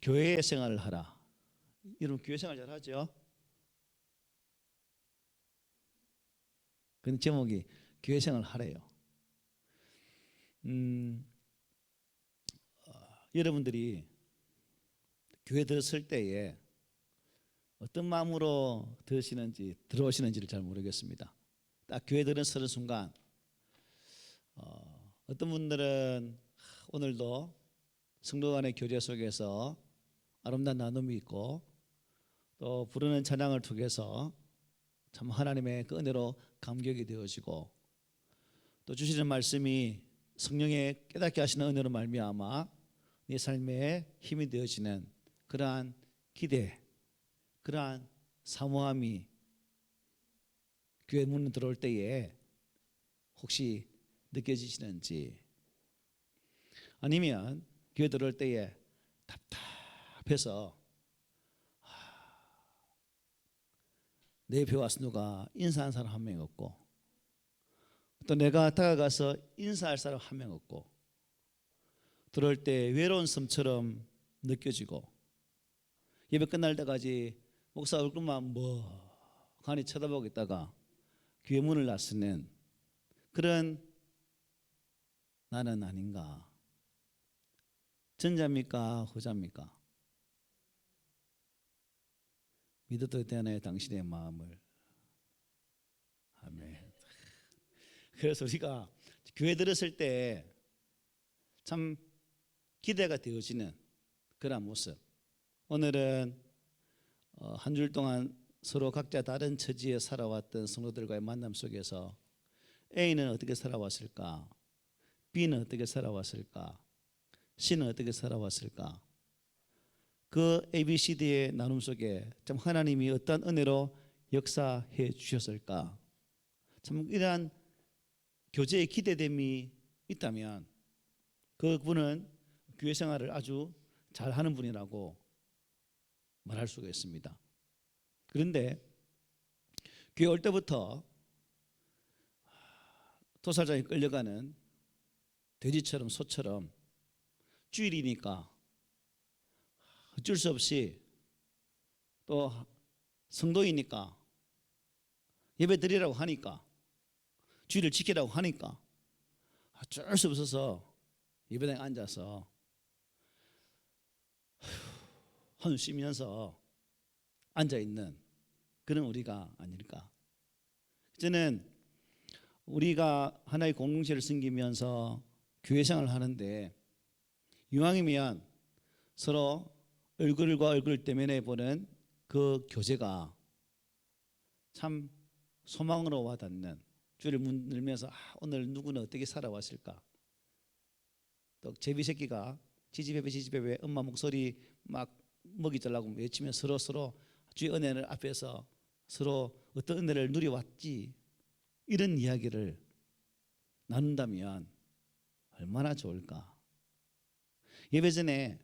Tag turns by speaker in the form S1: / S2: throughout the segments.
S1: 교회 생활을 하라. 여러분 교회 생활 잘 하죠? 그 제목이 교회 생활 하래요. 여러분들이 교회 들었을 때에 어떤 마음으로 들어오시는지를 잘 모르겠습니다. 딱 교회 들어서는 순간 어떤 분들은 오늘도 성도 간의 교제 속에서 아름다운 나눔이 있고 또 부르는 찬양을 통해서 참 하나님의 그 은혜로 감격이 되어지고 또 주시는 말씀이 성령의 깨닫게 하시는 은혜로 말미암아 네 삶에 힘이 되어지는 그러한 기대, 그러한 사모함이 교회 문에 들어올 때에 혹시 느껴지시는지, 아니면 교회 들어올 때에 답답해서 내 옆에 와서 누가 인사한 사람 한 명 없고 또 내가 다가가서 인사할 사람 한 명 없고 들어올 때 외로운 섬처럼 느껴지고 예배 끝날 때까지 목사 얼굴만 멍하니 쳐다보고 있다가 교회 문을 나서는 그런 나는 아닌가? 전자입니까? 후자입니까? 믿어도 되나요? 당신의 마음을. 아멘. 그래서 우리가 교회 들었을 때 참 기대가 되어지는 그런 모습. 오늘은 한 주 동안 서로 각자 다른 처지에 살아왔던 성도들과의 만남 속에서 A는 어떻게 살아왔을까? B는 어떻게 살아왔을까? C는 어떻게 살아왔을까? 그 ABCD의 나눔 속에 참 하나님이 어떤 은혜로 역사해 주셨을까? 참 이러한 교제의 기대됨이 있다면 그분은 교회 생활을 아주 잘하는 분이라고 말할 수가 있습니다. 그런데 교회 올 때부터 도살장에 끌려가는 돼지처럼 소처럼 주일이니까 어쩔 수 없이 또 성도이니까 예배 드리라고 하니까 주일을 지키라고 하니까 어쩔 수 없어서 예배당에 앉아서 한숨 쉬면서 앉아있는 그런 우리가 아닐까. 저는 우리가 하나의 공동체를 섬기면서 교회 생활을 하는데 이왕이면 서로 얼굴과 얼굴을 대면해 보는 그 교제가 참 소망으로 와닿는, 주를 문 열면서 오늘 누구는 어떻게 살아왔을까. 또 제비 새끼가 지지배배 엄마 목소리 막 먹이 달라고 외치면 서로 주의 은혜를 앞에서 서로 어떤 은혜를 누려왔지, 이런 이야기를 나눈다면 얼마나 좋을까. 예배 전에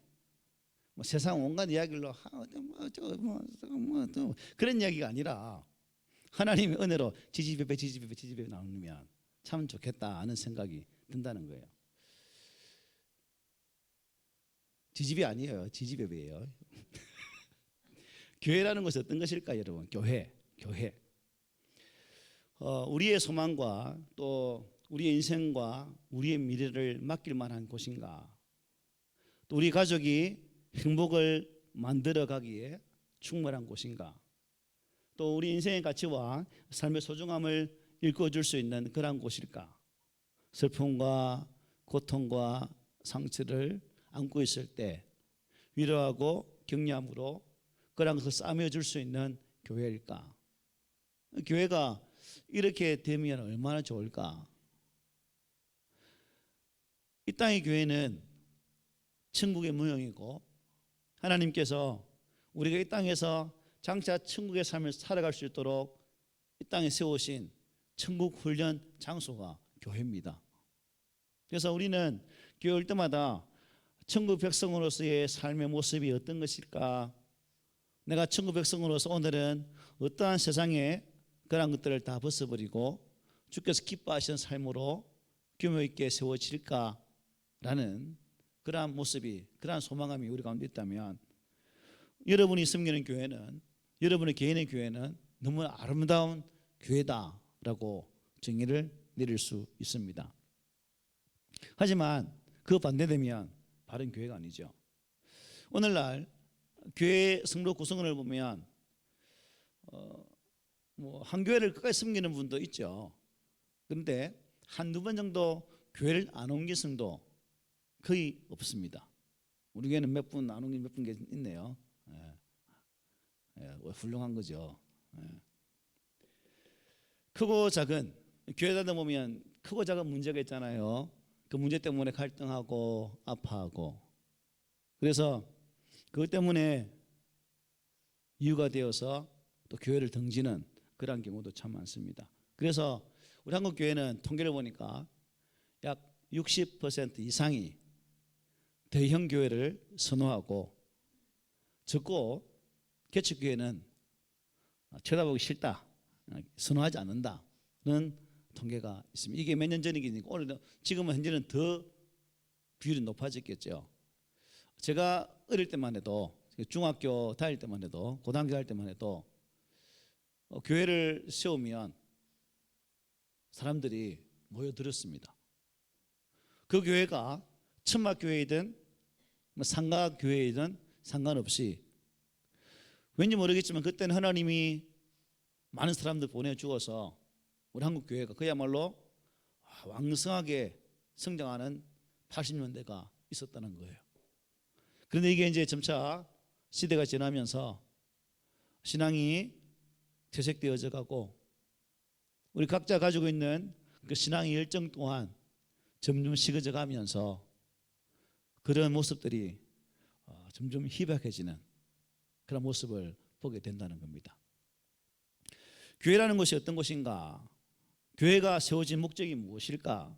S1: 세상 온갖 이야기로 그런 이야기가 아니라 하나님의 은혜로 지지배배 나누면 참 좋겠다 하는 생각이 든다는 거예요. 지지배 아니에요. 지지배배예요. 교회라는 것은 어떤 것일까 여러분? 교회. 우리의 소망과 또 우리의 인생과 우리의 미래를 맡길 만한 곳인가? 또 우리 가족이 행복을 만들어 가기에 충분한 곳인가? 또 우리 인생의 가치와 삶의 소중함을 일궈줄 수 있는 그런 곳일까? 슬픔과 고통과 상처를 안고 있을 때 위로하고 격려함으로 그런 것을 싸매줄 수 있는 교회일까? 교회가 이렇게 되면 얼마나 좋을까? 이 땅의 교회는 천국의 모형이고 하나님께서 우리가 이 땅에서 장차 천국의 삶을 살아갈 수 있도록 이 땅에 세우신 천국 훈련 장소가 교회입니다. 그래서 우리는 교회 올 때마다 천국 백성으로서의 삶의 모습이 어떤 것일까? 내가 천국 백성으로서 오늘은 어떠한 세상에 그런 것들을 다 벗어버리고 주께서 기뻐하시는 삶으로 규모 있게 세워질까라는 그러한 모습이, 그러한 소망감이 우리 가운데 있다면 여러분이 섬기는 교회는, 여러분의 개인의 교회는 너무 아름다운 교회다라고 정의를 내릴 수 있습니다. 하지만 그 반대되면 바른 교회가 아니죠. 오늘날 교회 성도 구성원을 보면 한 교회를 끝까지 섬기는 분도 있죠. 그런데 한두 번 정도 교회를 안 옮긴 성도 거의 없습니다. 우리 교회는 몇 분 안 옮긴 몇 분 있네요. 훌륭한 거죠. 크고 작은 교회 다니다 보면 크고 작은 문제가 있잖아요. 그 문제 때문에 갈등하고 아파하고, 그래서 그것 때문에 이유가 되어서 또 교회를 등지는 그런 경우도 참 많습니다. 그래서 우리 한국 교회는 통계를 보니까 약 60% 이상이 대형 교회를 선호하고, 적고 개척교회는 쳐다보기 싫다, 선호하지 않는다는 통계가 있습니다. 이게 몇 년 전이긴 오늘 지금은 현재는 더 비율이 높아졌겠죠. 제가 어릴 때만 해도, 중학교 다닐 때만 해도, 고등학교 다닐 때만 해도 교회를 세우면 사람들이 모여들었습니다. 그 교회가 천막교회이든 상가교회이든 상관없이, 왠지 모르겠지만 그때는 하나님이 많은 사람들 보내주어서 우리 한국 교회가 그야말로 왕성하게 성장하는 80년대가 있었다는 거예요. 그런데 이게 이제 점차 시대가 지나면서 신앙이 퇴색되어져 가고, 우리 각자 가지고 있는 그 신앙의 열정 또한 점점 식어져 가면서 그런 모습들이 점점 희박해지는 그런 모습을 보게 된다는 겁니다. 교회라는 것이 어떤 것인가? 교회가 세워진 목적이 무엇일까?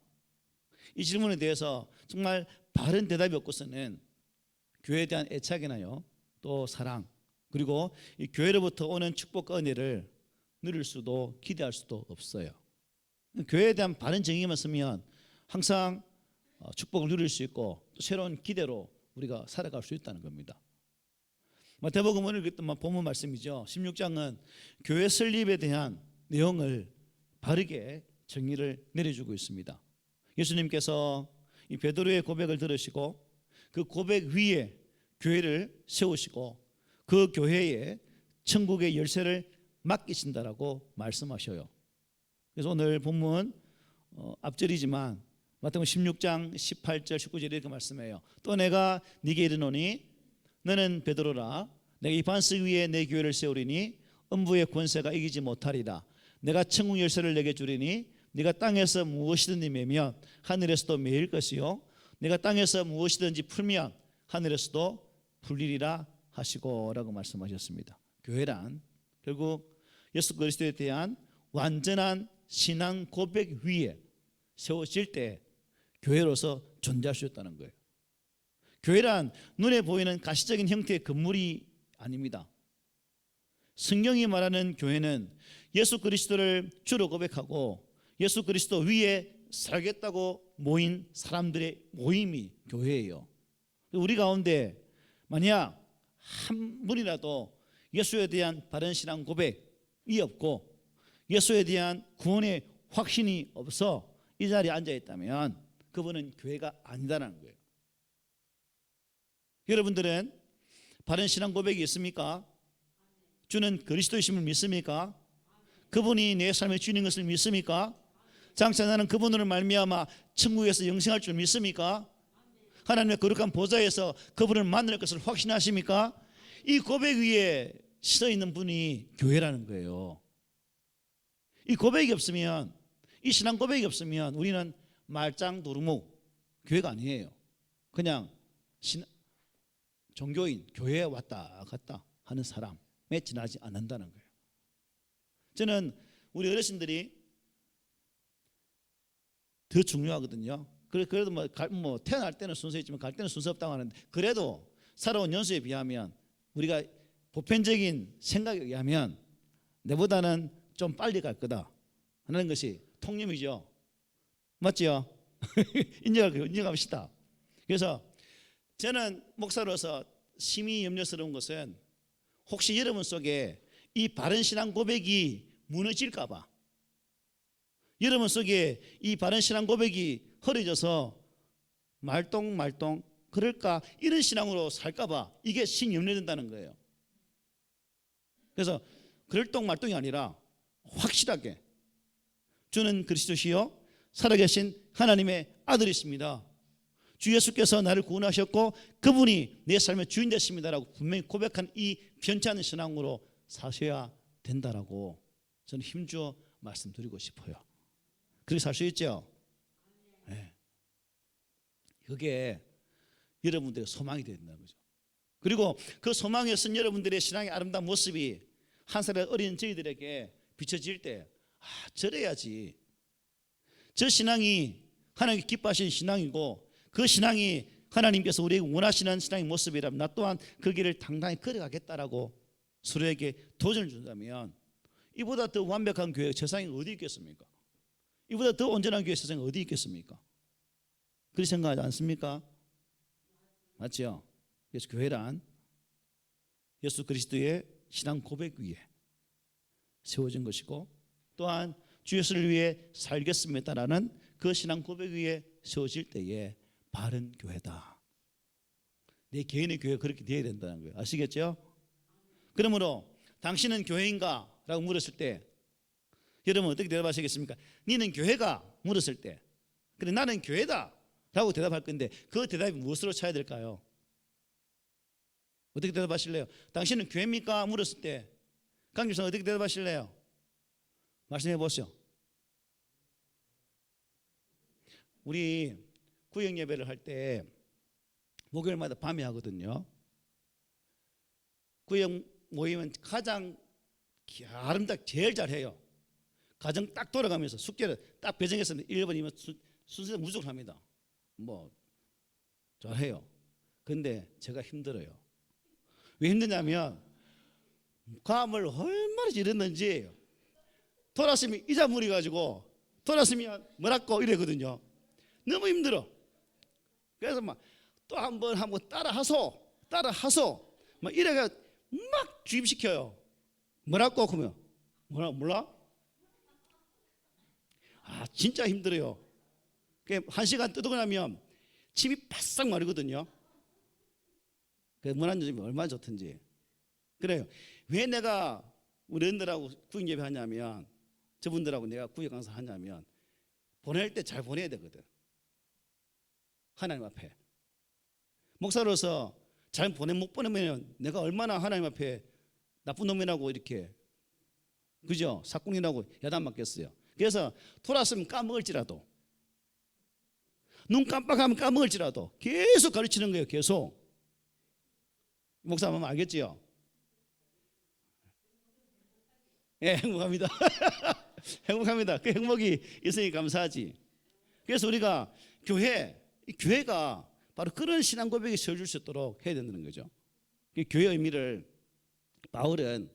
S1: 이 질문에 대해서 정말 바른 대답이 없고서는 교회에 대한 애착이나요, 또 사랑, 그리고 이 교회로부터 오는 축복과 은혜를 누릴 수도 기대할 수도 없어요. 교회에 대한 바른 정의만 쓰면 항상 축복을 누릴 수 있고 또 새로운 기대로 우리가 살아갈 수 있다는 겁니다. 마태복음 오늘 그랬던 본문 말씀이죠. 16장은 교회 설립에 대한 내용을 바르게 정의를 내려주고 있습니다. 예수님께서 이 베드로의 고백을 들으시고 그 고백 위에 교회를 세우시고 그 교회에 천국의 열쇠를 맡기신다라고 말씀하셔요. 그래서 오늘 본문 앞절이지만 마태복음 16장 18절 19절에 이렇게 말씀해요. 또 내가 네게 이르노니 너는 베드로라, 내가 이 반석 위에 내 교회를 세우리니 음부의 권세가 이기지 못하리라. 내가 천국 열쇠를 내게 주리니 네가 땅에서 무엇이든지 매면 하늘에서도 매일 것이요 내가 땅에서 무엇이든지 풀면 하늘에서도 풀리리라 하시고라고 말씀하셨습니다. 교회란 결국 예수 그리스도에 대한 완전한 신앙 고백 위에 세워질 때 교회로서 존재할 수 있다는 거예요. 교회란 눈에 보이는 가시적인 형태의 건물이 아닙니다. 성경이 말하는 교회는 예수 그리스도를 주로 고백하고 예수 그리스도 위에 살겠다고 모인 사람들의 모임이 교회예요. 우리 가운데 만약 한 분이라도 예수에 대한 바른 신앙 고백이 없고 예수에 대한 구원의 확신이 없어 이 자리에 앉아 있다면 그분은 교회가 아니다라는 거예요. 여러분들은 바른 신앙 고백이 있습니까? 주는 그리스도이심을 믿습니까? 그분이 내 삶의 주인 것을 믿습니까? 장차 나는 그분으로 말미암아 천국에서 영생할 줄 믿습니까? 하나님의 거룩한 보좌에서 그분을 만날 것을 확신하십니까? 이 고백 위에 서 있는 분이 교회라는 거예요. 이 고백이 없으면, 이 신앙 고백이 없으면 우리는 말짱 도루묵 교회가 아니에요. 그냥 종교인, 교회에 왔다 갔다 하는 사람에 지나지 않는다는 거예요. 저는 우리 어르신들이 더 중요하거든요. 그래도 뭐 태어날 때는 순서있지만 갈 때는 순서 없다고 하는데, 그래도 살아온 연수에 비하면 우리가 보편적인 생각에 의하면 내보다는 좀 빨리 갈 거다 하는 것이 통념이죠. 맞죠? 인정합시다. 그래서 저는 목사로서 심히 염려스러운 것은 혹시 여러분 속에 이 바른 신앙 고백이 무너질까 봐, 여러분 속에 이 바른 신앙 고백이 흐려져서 말똥말똥 그럴까, 이런 신앙으로 살까 봐 이게 신염려된다는 거예요. 그래서 그럴똥말똥이 아니라 확실하게 주는 그리스도시요 살아계신 하나님의 아들이십니다. 주 예수께서 나를 구원하셨고 그분이 내 삶의 주인 되십니다라고 분명히 고백한 이 변치 않는 신앙으로 사셔야 된다라고 저는 힘주어 말씀드리고 싶어요. 그렇게 살 수 있죠? 네. 그게 여러분들의 소망이 되야 된다는 거죠. 그리고 그 소망에 쓴 여러분들의 신앙의 아름다운 모습이 한 살의 어린 저희들에게 비춰질 때, 저래야지, 저 신앙이 하나님께 기뻐하시는 신앙이고 그 신앙이 하나님께서 우리에게 원하시는 신앙의 모습이라면 나 또한 그 길을 당당히 걸어가겠다라고 서로에게 도전을 준다면, 이보다 더 완벽한 교회 세상에 어디 있겠습니까? 이보다 더 온전한 교회 세상에 어디 있겠습니까? 그렇게 생각하지 않습니까? 맞죠? 그래서 교회란 예수 그리스도의 신앙 고백 위에 세워진 것이고, 또한 주 예수를 위해 살겠습니다라는 그 신앙 고백 위에 세워질 때에 바른 교회다. 내 개인의 교회가 그렇게 되어야 된다는 거예요. 아시겠죠? 그러므로 당신은 교회인가? 라고 물었을 때 여러분 어떻게 대답하시겠습니까? 니는 교회가? 물었을 때, 그래 나는 교회다 라고 대답할 건데 그 대답이 무엇으로 차야 될까요? 어떻게 대답하실래요? 당신은 교회입니까? 물었을 때 강교사 어떻게 대답하실래요? 말씀해 보시죠. 우리 구역 예배를 할 때 목요일마다 밤에 하거든요. 구역 모임은 가장 아름답게 제일 잘해요. 가정 딱 돌아가면서 숙제를 딱 배정해서 1번, 2번 순서대로 무조건 합니다. 뭐 잘해요. 근데 제가 힘들어요. 왜 힘드냐면 감을 얼마나 지르는지 돌았으면 이자물이 가지고 돌았으면 뭐라고 이래거든요. 너무 힘들어. 그래서 막 또 한 번 따라하소 막 이래가 막 주입시켜요. 뭐라고 그러면 몰라? 진짜 힘들어요. 1시간 뜨고 나면 침이 바싹 마르거든요. 그래서 문안 요즘이 얼마나 좋던지. 그래요. 왜 내가 우리 어른들하고 구역 예배 하냐면, 저분들하고 내가 구역 강사 하냐면 보낼 때 잘 보내야 되거든. 하나님 앞에 목사로서 잘 못 보내면 내가 얼마나 하나님 앞에 나쁜 놈이라고 이렇게, 그죠? 사꾼이라고 야단 맞겠어요. 그래서 돌았으면 까먹을지라도, 눈 깜빡하면 까먹을지라도 계속 가르치는 거예요. 계속. 목사 하면 알겠지요? 예, 행복합니다. 행복합니다. 그 행복이 있으니 감사하지. 그래서 우리가 교회가 바로 그런 신앙 고백이 세워줄 수 있도록 해야 된다는 거죠. 교회의 의미를 바울은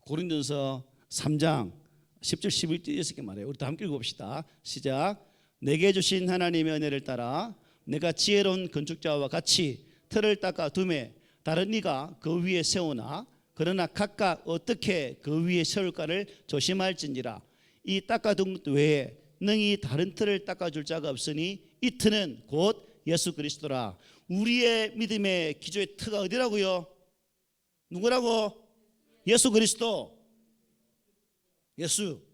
S1: 고린도전서 3장 10절 11절 이렇게 말해요. 우리 다 함께 읽어봅시다. 시작. 내게 주신 하나님의 은혜를 따라 내가 지혜로운 건축자와 같이 틀을 닦아 두매 다른 이가 그 위에 세우나 그러나 각각 어떻게 그 위에 세울까를 조심할진지라. 이 닦아둔 외에 능히 다른 틀을 닦아줄 자가 없으니 이 틀은 곧 예수 그리스도라. 우리의 믿음의 기초의 틀가 어디라고요? 누구라고? 예수 그리스도. 예수.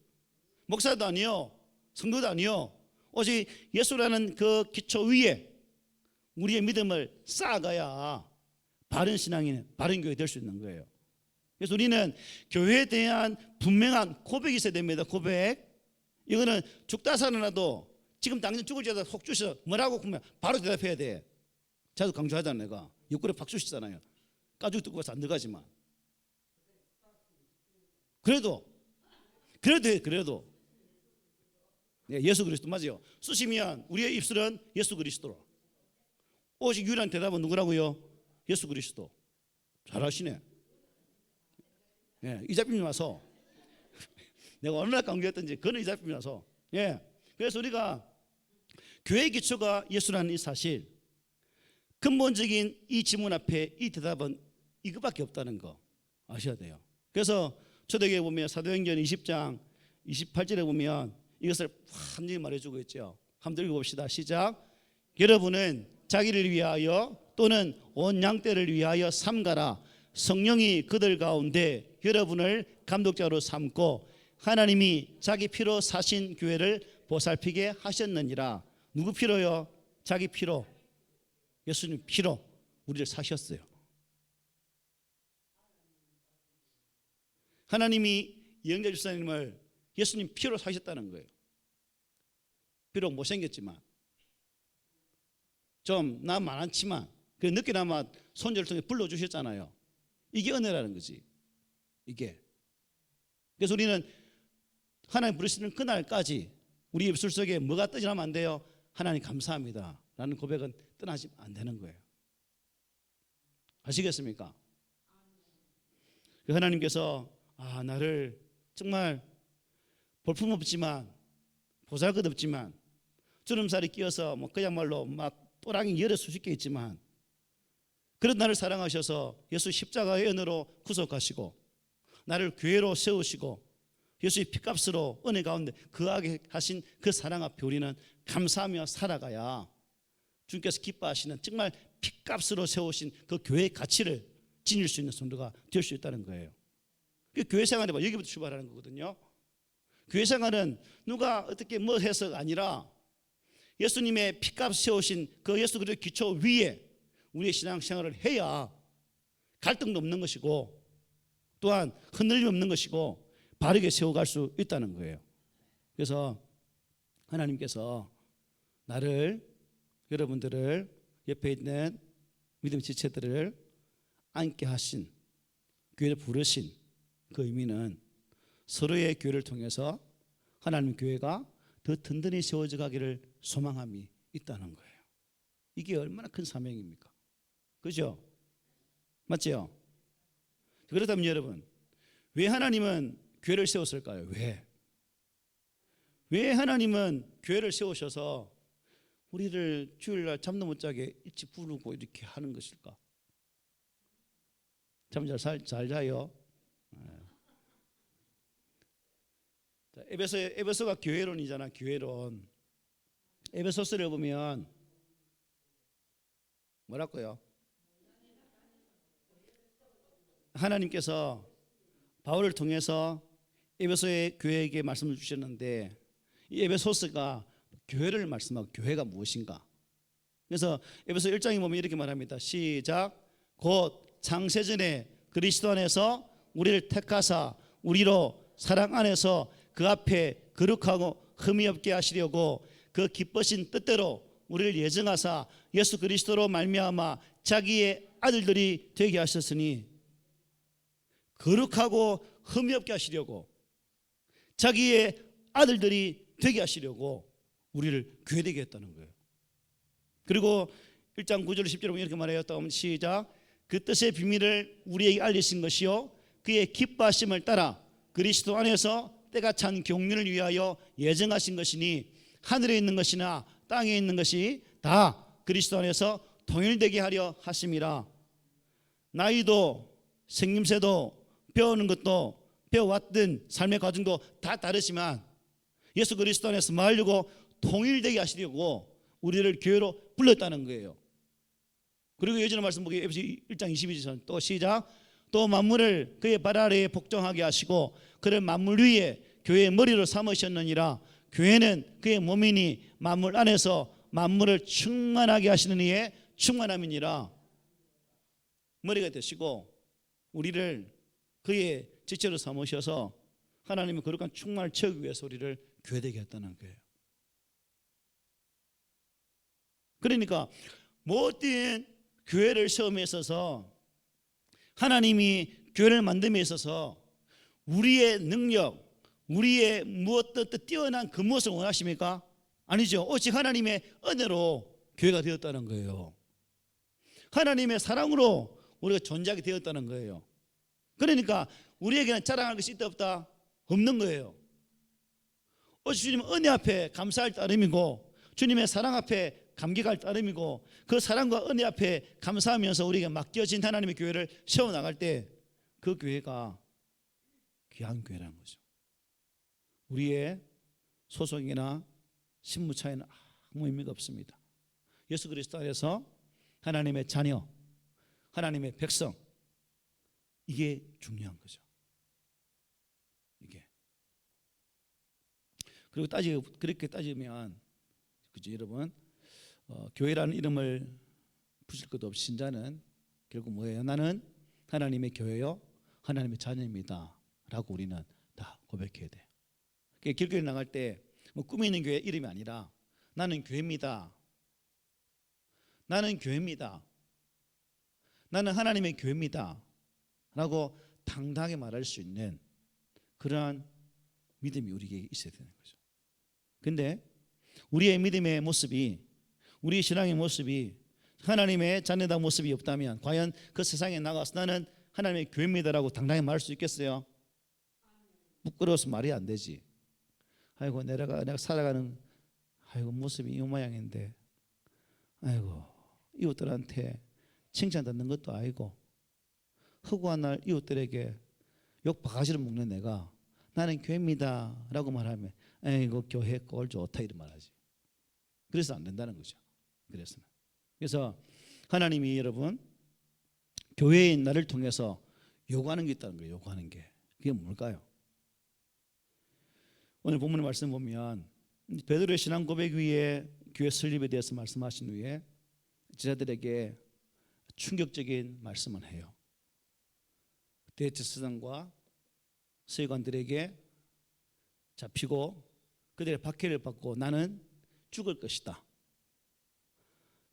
S1: 목사도 아니요, 성도도 아니요, 오직 예수라는 그 기초 위에 우리의 믿음을 쌓아가야 바른 신앙이, 바른 교회 될 수 있는 거예요. 그래서 우리는 교회에 대한 분명한 고백이 있어야 됩니다. 고백. 이거는 죽다 살아나도 지금 당장 죽을 자다 속 주셔 뭐라고 그러면 바로 대답해야 돼. 자도 강조하잖아. 내가 옆구리 박수 치잖아요. 가죽 뜯고 가서 안 들어가지만 그래도 네, 예수 그리스도 맞아요. 쓰시면 우리의 입술은 예수 그리스도로. 오직 유일한 대답은 누구라고요? 예수 그리스도. 잘하시네. 예, 이자님이 와서 내가 얼마나 강조했던지 그는 이자님이 와서. 예, 그래서 우리가 교회의 기초가 예수라는 이 사실, 근본적인 이 질문 앞에 이 대답은 이것밖에 없다는 거. 아셔야 돼요. 그래서 초대교회 보면 사도행전 20장 28절에 보면 이것을 완전히 말해주고 있죠. 한번 읽어봅시다. 시작. 여러분은 자기를 위하여 또는 온 양떼를 위하여 삼가라. 성령이 그들 가운데 여러분을 감독자로 삼고 하나님이 자기 피로 사신 교회를 보살피게 하셨느니라. 누구 피로요? 자기 피로. 예수님 피로 우리를 사셨어요. 하나님이 영자 집사님을 예수님 피로 사셨다는 거예요. 비록 못생겼지만 좀 나 많았지만 늦게나마 손자를 통해 불러주셨잖아요. 이게 은혜라는 거지. 이게. 그래서 우리는 하나님 부르시는 그날까지 우리 입술 속에 뭐가 뜨지 않으면 안 돼요. 하나님 감사합니다 라는 고백은 떠나지 안 되는 거예요. 아시겠습니까? 하나님께서 나를 정말 볼품없지만 보잘것없지만 주름살이 끼어서 그야말로 막 또랑이 열에 수십 개 있지만 그런 나를 사랑하셔서 예수 십자가의 은혜로 구속하시고 나를 교회로 세우시고 예수의 피값으로 은혜 가운데 거하게 하신 그 사랑 앞에 우리는 감사하며 살아가야 주님께서 기뻐하시는 정말 피값으로 세우신 그 교회의 가치를 지닐 수 있는 성도가 될 수 있다는 거예요. 그 교회 생활이 여기부터 출발하는 거거든요. 교회 생활은 누가 어떻게 뭐 해서가 아니라 예수님의 피값 세우신 그 예수 그리스도의 기초 위에 우리의 신앙생활을 해야 갈등도 없는 것이고 또한 흔들림 없는 것이고 바르게 세워갈 수 있다는 거예요. 그래서 하나님께서 나를, 여러분들을, 옆에 있는 믿음 지체들을 앉게 하신, 교회를 부르신 그 의미는 서로의 교회를 통해서 하나님 교회가 더 든든히 세워져 가기를 소망함이 있다는 거예요. 이게 얼마나 큰 사명입니까? 그죠? 맞죠? 그렇다면 여러분, 왜 하나님은 교회를 세웠을까요? 왜 하나님은 교회를 세우셔서 우리를 주일날 잠도 못 자게 일찍 부르고 이렇게 하는 것일까? 잠 잘 자요. 에베소가 교회론이잖아. 교회론. 에베소서를 보면 뭐랄까요? 하나님께서 바울을 통해서 에베소의 교회에게 말씀을 주셨는데 이 에베소서가 교회를 말씀하고 교회가 무엇인가? 그래서 에베소 1장에 보면 이렇게 말합니다. 시작. 곧 창세전에 그리스도 안에서 우리를 택하사 우리로 사랑 안에서 그 앞에 거룩하고 흠이 없게 하시려고 그 기쁘신 뜻대로 우리를 예정하사 예수 그리스도로 말미암아 자기의 아들들이 되게 하셨으니 거룩하고 흠이 없게 하시려고 자기의 아들들이 되게 하시려고 우리를 교회되게 했다는 거예요. 그리고 1장 9절 10절에 보면 이렇게 말해요. 또 시작. 그 뜻의 비밀을 우리에게 알리신 것이요 그의 기뻐하심을 따라 그리스도 안에서 때가 찬 경륜을 위하여 예정하신 것이니 하늘에 있는 것이나 땅에 있는 것이 다 그리스도 안에서 통일되게 하려 하심이라. 나이도 생김새도 배우는 것도 배워왔던 삶의 과정도 다 다르지만 예수 그리스도 안에서 말려고 통일되게 하시려고 우리를 교회로 불렀다는 거예요. 그리고 예전의 말씀 보기 에베소 1장 22절 또 시작. 또 만물을 그의 발 아래에 복종하게 하시고 그를 만물 위에 교회의 머리로 삼으셨느니라. 교회는 그의 몸이니 만물 안에서 만물을 충만하게 하시는 이의 충만함이니라. 머리가 되시고 우리를 그의 지체로 삼으셔서 하나님의 거룩한 충만을 채우기 위해서 우리를 교회되게 했다는 거예요. 그러니까 모든 교회를 세움에 있어서 하나님이 교회를 만듦에 있어서 우리의 능력, 우리의 무엇도 뛰어난 그 무엇을 원하십니까? 아니죠. 오직 하나님의 은혜로 교회가 되었다는 거예요. 하나님의 사랑으로 우리가 존재하게 되었다는 거예요. 그러니까 우리에게는 자랑할 것이 있다 없다? 없는 거예요. 오직 주님 은혜 앞에 감사할 따름이고 주님의 사랑 앞에 감격할 따름이고 그 사랑과 은혜 앞에 감사하면서 우리에게 맡겨진 하나님의 교회를 세워나갈 때 그 교회가 귀한 교회라는 거죠. 우리의 소속이나 신무 차이는 아무 의미가 없습니다. 예수 그리스도 안에서 하나님의 자녀, 하나님의 백성, 이게 중요한 거죠. 이게. 그리고 그렇게 따지면, 그죠, 여러분? 교회라는 이름을 붙일 것도 없이 신자는 결국 뭐예요? 나는 하나님의 교회요, 하나님의 자녀입니다 라고 우리는 다 고백해야 돼요. 길거리 나갈 때 뭐 꾸미는 교회 이름이 아니라 나는 교회입니다, 나는 교회입니다, 나는 하나님의 교회입니다 라고 당당하게 말할 수 있는 그러한 믿음이 우리에게 있어야 되는 거죠. 근데 우리의 믿음의 모습이, 우리의 신앙의 모습이 하나님의 자녀다 모습이 없다면 과연 그 세상에 나가서 나는 하나님의 교회입니다라고 당당히 말할 수 있겠어요? 부끄러워서 말이 안 되지. 아이고 내가 살아가는 모습이 이 모양인데, 아이고 이웃들한테 칭찬 듣는 것도 아니고 허구한 날 이웃들에게 욕 바가지를 먹는 내가 나는 교회입니다 라고 말하면 아이고 교회 꼴 좋다 이런 말하지. 그래서 안 된다는 거죠. 그래서 하나님이 여러분 교회인 나를 통해서 요구하는 게 있다는 거예요. 요구하는 게. 그게 뭘까요? 오늘 본문의 말씀 보면 베드로의 신앙 고백 위에 교회 설립에 대해서 말씀하신 후에 제자들에게 충격적인 말씀을 해요. 대제사장과 서기관들에게 잡히고 그들의 박해를 받고 나는 죽을 것이다.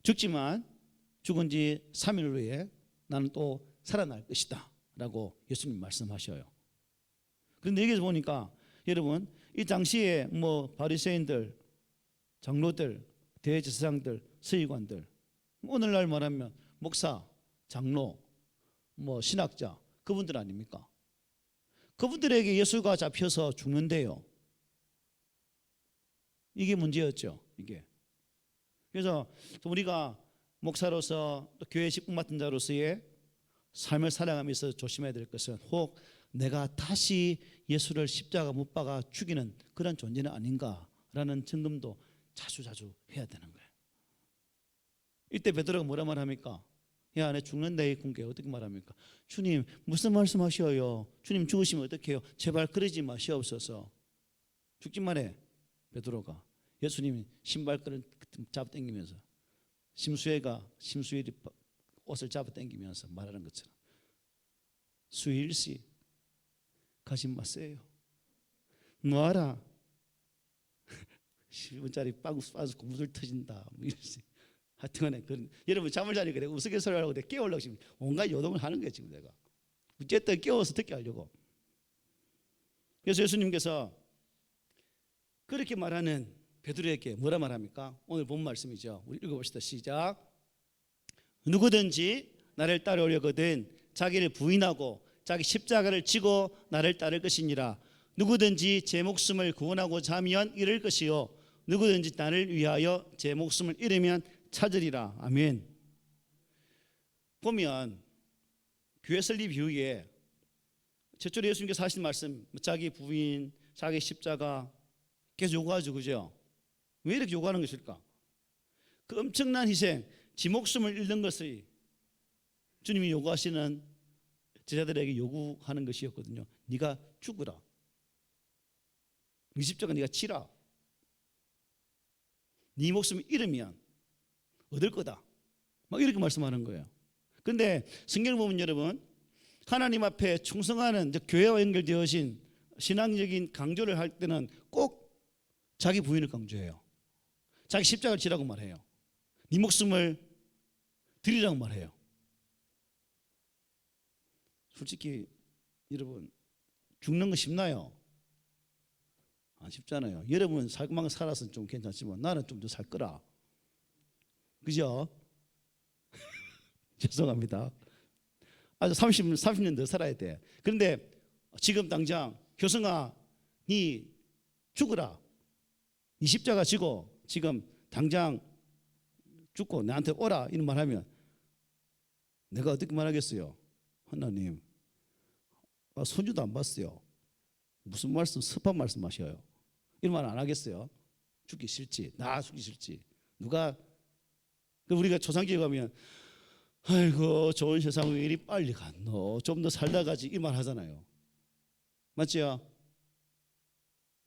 S1: 죽지만 죽은 지 3일 후에 나는 또 살아날 것이다 라고 예수님 말씀하셔요. 그런데 여기서 보니까 여러분 이 당시에 뭐 바리새인들, 장로들, 대제사장들, 서기관들, 오늘날 말하면 목사, 장로, 뭐 신학자, 그분들 아닙니까? 그분들에게 예수가 잡혀서 죽는데요. 이게 문제였죠. 이게. 그래서 우리가 목사로서 또 교회 직분 맡은 자로서의 삶을 살아가면서 조심해야 될 것은 혹 내가 다시 예수를 십자가 못 박아 죽이는 그런 존재는 아닌가라는 점검도 자주 해야 되는 거예요. 이때 베드로가 뭐라 말합니까? 야, 내 죽는데 이 군게 어떻게 말합니까? 주님 무슨 말씀하셔요? 주님 죽으시면 어떡해요? 제발 그러지 마시옵소서. 죽지 말해. 베드로가 예수님이 신발끈을 잡아당기면서 심수의 옷을 잡아당기면서 말하는 것처럼 수일씨 가지 마세요. 놓아라. 10원짜리 빵수 고무줄 터진다. 뭐 이러지. 하여튼간에 여러분 잠을 자니까 내가 우스갯소리하려고 내가 깨우려고 지금 온갖 요동을 하는 거야 지금 내가. 어쨌든 깨워서 듣게 하려고. 그래서 예수님께서 그렇게 말하는 베드로에게 뭐라 말합니까? 오늘 본 말씀이죠. 우리 읽어봅시다. 시작. 누구든지 나를 따르려거든 자기를 부인하고 자기 십자가를 지고 나를 따를 것이니라. 누구든지 제 목숨을 구원하고자 하면 잃을 것이요 누구든지 나를 위하여 제 목숨을 잃으면 찾으리라. 아멘. 보면 교회 설립 이후에 최초로 예수님께서 하신 말씀, 자기 부인, 자기 십자가 계속 요구하죠, 그죠? 왜 이렇게 요구하는 것일까? 그 엄청난 희생, 지 목숨을 잃는 것이 주님이 요구하시는 제자들에게 요구하는 것이었거든요. 네가 죽으라. 네 십자가 네가 치라. 네 목숨을 잃으면 얻을 거다. 막 이렇게 말씀하는 거예요. 그런데 성경을 보면 여러분 하나님 앞에 충성하는 교회와 연결되어진 신앙적인 강조를 할 때는 꼭 자기 부인을 강조해요. 자기 십자가를 지라고 말해요. 네 목숨을 드리라고 말해요. 솔직히 여러분 죽는 거 쉽나요? 안 쉽잖아요. 여러분 살고만 살아서 좀 괜찮지만 나는 좀 더 살 거라. 그죠? 죄송합니다. 아주 30년 더 살아야 돼. 그런데 지금 당장 효성아 네 죽으라. 네 십자가 지고 지금 당장 죽고 나한테 오라 이런 말하면 내가 어떻게 말하겠어요? 하나님 손주도 안 봤어요. 무슨 말씀, 섭한 말씀 하셔요. 이런 말 안 하겠어요? 죽기 싫지. 나 죽기 싫지. 누가 우리가 초상집에 가면 아이고 좋은 세상 왜 이리 빨리 갔노? 좀 더 살다 가지 이 말 하잖아요. 맞지요?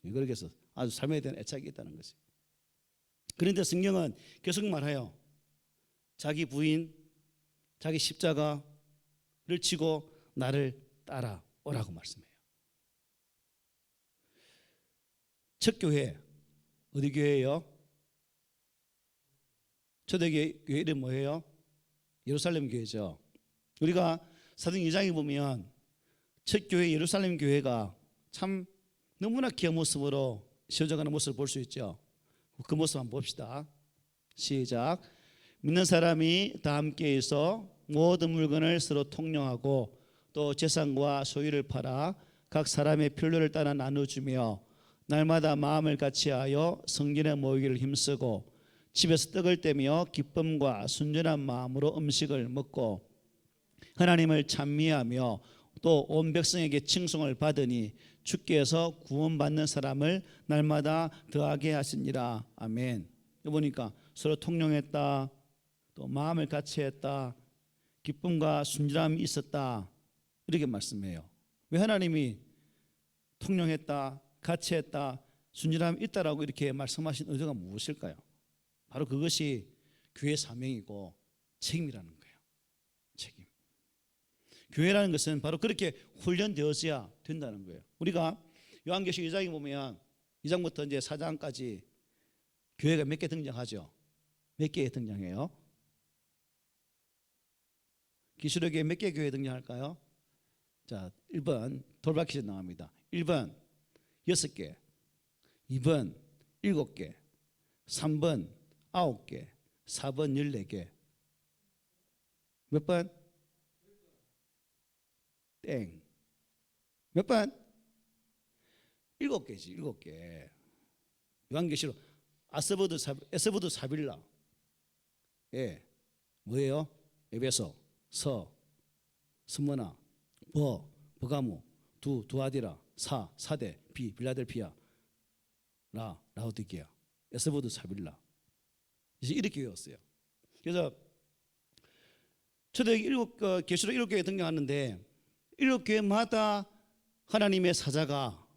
S1: 그렇게 해서 아주 삶에 대한 애착이 있다는 거지. 그런데 성경은 계속 말해요. 자기 부인, 자기 십자가를 지고 나를 따라오라고 말씀해요. 첫 교회 어디 교회예요? 초대교회 이름 뭐예요? 예루살렘 교회죠. 우리가 사도행 2장에 보면 첫 교회 예루살렘 교회가 참 너무나 귀한 모습으로 세워져가는 모습을 볼 수 있죠. 그 모습 한번 봅시다. 시작. 믿는 사람이 다 함께해서 모든 물건을 서로 통용하고 또 재산과 소유를 팔아 각 사람의 필요를 따라 나눠주며 날마다 마음을 같이하여 성전에 모이기를 힘쓰고 집에서 떡을 떼며 기쁨과 순전한 마음으로 음식을 먹고 하나님을 찬미하며 또 온 백성에게 칭송을 받으니 주께서 구원받는 사람을 날마다 더하게 하시니라. 아멘. 보니까 서로 통용했다, 또 마음을 같이 했다, 기쁨과 순전함이 있었다, 이렇게 말씀해요. 왜 하나님이 통용했다, 같이 했다, 순전함이 있다라고 이렇게 말씀하신 의도가 무엇일까요? 바로 그것이 교회 사명이고 책임이라는 거예요. 책임. 교회라는 것은 바로 그렇게 훈련되어져야 된다는 거예요. 우리가 요한계시록 2장에 보면 2장부터 이제 4장까지 교회가 몇 개 등장하죠. 몇 개 등장해요? 계시록에 몇 개 교회 등장할까요? 자, 1번 돌발 퀴즈 나옵니다. 1번 6개, 2번 7개, 3번 9개, 4번 14개. 몇 번? 땡. 몇 번? 7개지. 7개. 요한계시록 에스보드 사빌라. 예. 뭐예요? 에베소, 서, 스무나, 버가모, 두아디라, 사대, 빌라델피아, 라오디게아, 에스보드 사빌라. 이제 이렇게 외웠어요. 그래서 초대교회 계시록 7교회에 등장하는데 7교회마다 하나님의 사자가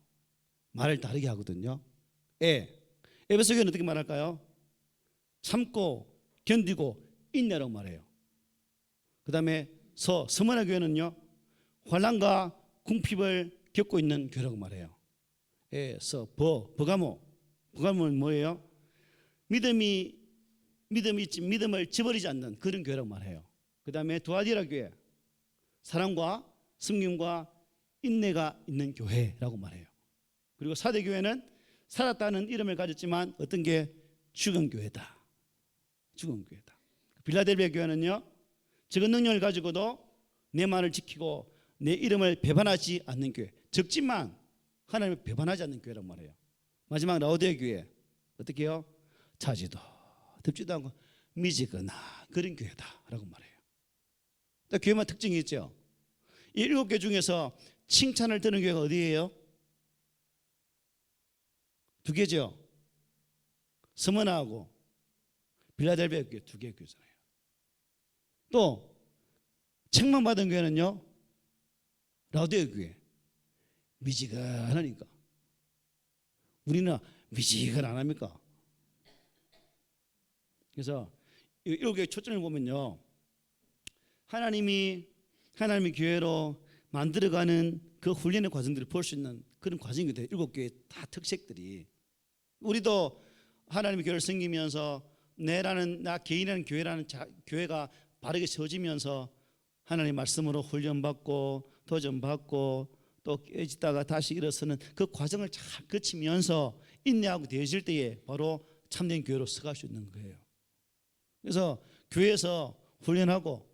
S1: 말을 다르게 하거든요. 에베소 교회는 어떻게 말할까요? 참고 견디고 인내라고 말해요. 그 다음에 스무나 교회는요, 환난과 궁핍을 겪고 있는 교회라고 말해요. 버가모는 뭐예요? 믿음을 저버리지 않는 그런 교회라고 말해요. 그 다음에 두아디라 교회, 사랑과 섬김과 인내가 있는 교회라고 말해요. 그리고 사대 교회는 살았다는 이름을 가졌지만 어떤 게 죽은 교회다. 죽은 교회다. 빌라델비아 교회는요, 적은 능력을 가지고도 내 말을 지키고 내 이름을 배반하지 않는 교회, 적지만 하나님을 배반하지 않는 교회라고 말해요. 마지막 라오디게아 교회 어떻게 해요? 차지도 덥지도 않고 미지근한 그런 교회다라고 말해요. 교회만 특징이 있죠. 이 7개 중에서 칭찬을 듣는 교회가 어디예요? 2개죠. 스무나하고 빌라델비아 교회 2개 교회잖아요. 또 책망받은 교회는요, 라오디게아 교회. 미지근하니까. 우리는 미지근 안 합니까? 그래서 이 7개의 초점을 보면요, 하나님이 교회로 만들어가는 그 훈련의 과정들을 볼 수 있는 그런 과정이 돼요. 7개의 다 특색들이. 우리도 하나님의 교회를 섬기면서 나 개인이라는 교회가 바르게 세워지면서 하나님의 말씀으로 훈련받고 도전받고 또 깨지다가 다시 일어서는 그 과정을 잘 거치면서 인내하고 되어질 때에 바로 참된 교회로 서갈 수 있는 거예요. 그래서 교회에서 훈련하고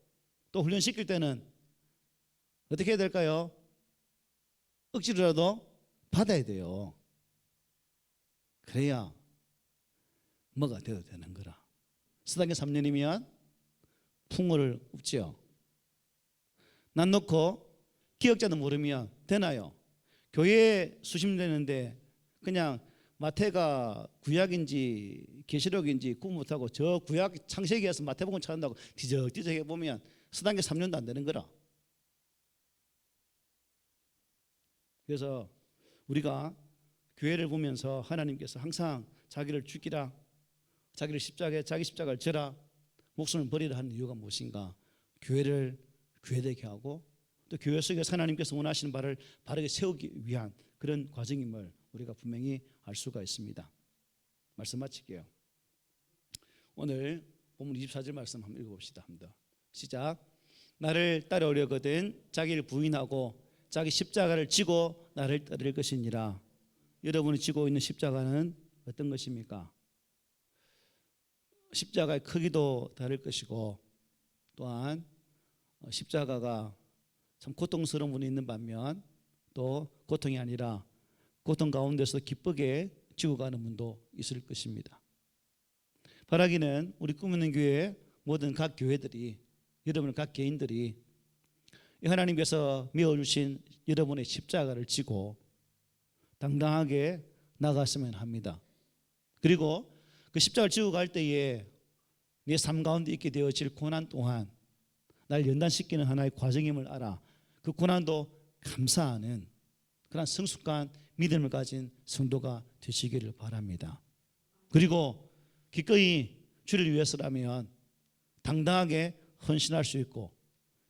S1: 또 훈련시킬 때는 어떻게 해야 될까요? 억지로라도 받아야 돼요. 그래야 뭐가 돼도 되는 거라. 스당계 3년이면 풍어를 उप지요. 난 놓고 기억자도 모르면 되나요? 교회 수십 년 되는데 그냥 마태가 구약인지 계시록인지 구분 못하고 저 구약 창세기에서 마태복음 찾는다고 뒤적뒤적 해보면 서당계 3년도 안 되는 거라. 그래서 우리가 교회를 보면서 하나님께서 항상 자기를 죽이라, 자기를 십자가에 자기 십자가를 져라, 목숨을 버리라 하는 이유가 무엇인가? 교회를 교회되게 하고 또 교회 속에서 하나님께서 원하시는 바를 바르게 세우기 위한 그런 과정임을 우리가 분명히 알 수가 있습니다. 말씀 마칠게요. 오늘 본문 24절 말씀 한번 읽어봅시다. 합니다. 시작. 나를 따라오려거든 자기를 부인하고 자기 십자가를 지고 나를 따를 것이니라. 여러분이 지고 있는 십자가는 어떤 것입니까? 십자가의 크기도 다를 것이고 또한 십자가가 참 고통스러운 분이 있는 반면 또 고통이 아니라 고통 가운데서 기쁘게 지고 가는 분도 있을 것입니다. 바라기는 우리 꿈 있는 교회 모든 각 교회들이, 여러분 각 개인들이 하나님께서 메어주신 여러분의 십자가를 지고 당당하게 나갔으면 합니다. 그리고 그 십자가를 지고 갈 때에 내 삶 가운데 있게 되어질 고난 또한 날 연단시키는 하나의 과정임을 알아 그 고난도 감사하는 그런 성숙한 믿음을 가진 성도가 되시기를 바랍니다. 그리고 기꺼이 주를 위해서라면 당당하게 헌신할 수 있고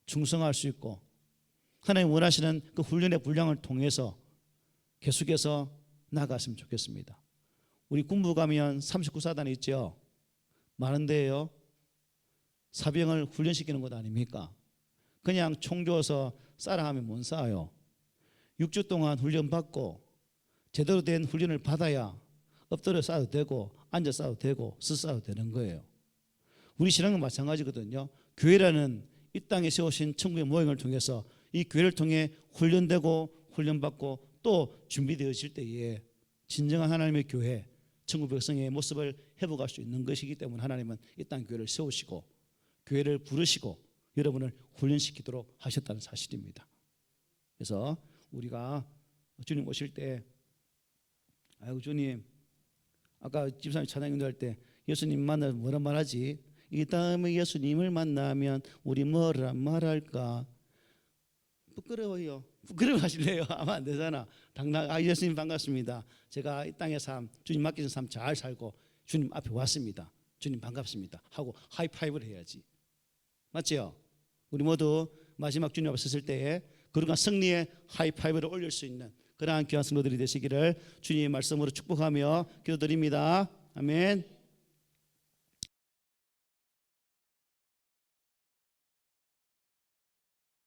S1: 충성할 수 있고 하나님 원하시는 그 훈련의 분량을 통해서 계속해서 나아갔으면 좋겠습니다. 우리 군부 가면 39사단이 있죠. 많은데요, 사병을 훈련시키는 것 아닙니까? 그냥 총 줘서 쏴라 하면 못 쏴요. 6주 동안 훈련받고 제대로 된 훈련을 받아야 엎드려 쏴도 되고 앉아 쏴도 되고 서 쏴도 되는 거예요. 우리 신앙은 마찬가지거든요. 교회라는 이 땅에 세우신 천국의 모형을 통해서 이 교회를 통해 훈련되고 훈련받고 또 준비되어질 때에 진정한 하나님의 교회, 천국 백성의 모습을 회복할 수 있는 것이기 때문에 하나님은 이 땅 교회를 세우시고 교회를 부르시고 여러분을 훈련시키도록 하셨다는 사실입니다. 그래서 우리가 주님 오실 때 아이고 주님, 아까 집사님 찬양인도 할 때 예수님 만나면 뭐라 말하지? 이 다음에 예수님을 만나면 우리 뭐라 말할까? 부끄러워요. 부끄러워하실래요? 하면 안 되잖아. 당당, 예수님 반갑습니다. 제가 이 땅의 삶, 주님 맡기신 삶 잘 살고 주님 앞에 왔습니다. 주님 반갑습니다. 하고 하이파이브를 해야지. 맞죠? 우리 모두 마지막 주님 앞에 섰을 때에 그러한 승리의 하이파이브를 올릴 수 있는 그러한 귀한 성도들이 되시기를 주님의 말씀으로 축복하며 기도드립니다. 아멘.